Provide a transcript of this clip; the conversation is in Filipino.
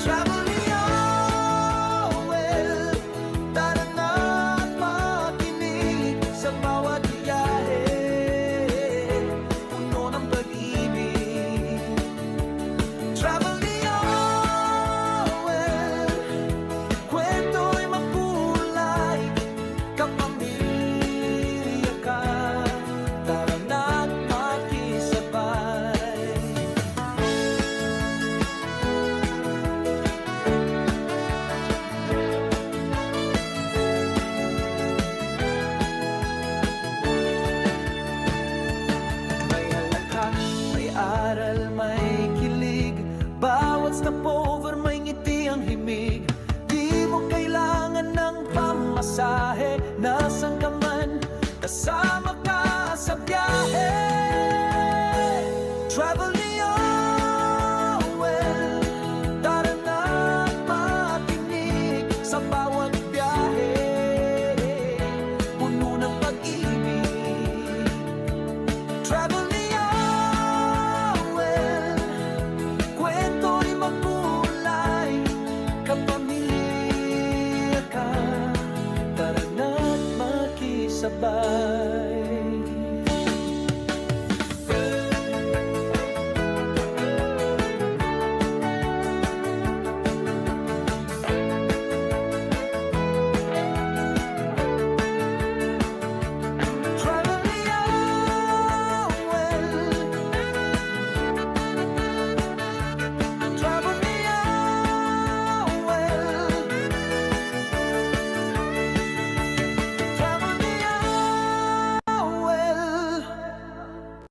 Travel Well, tara na't makinig sa bawat biyahe, puno ng pag-ibig. Travel Well, kwento'y makulay, kapamilya ka, tara na't makisabay. May halakhak, may aral, may kilig, bawat stopover may ngiti ang himig. Di mo kailangan ng pamasahe, nasan ka man, kasama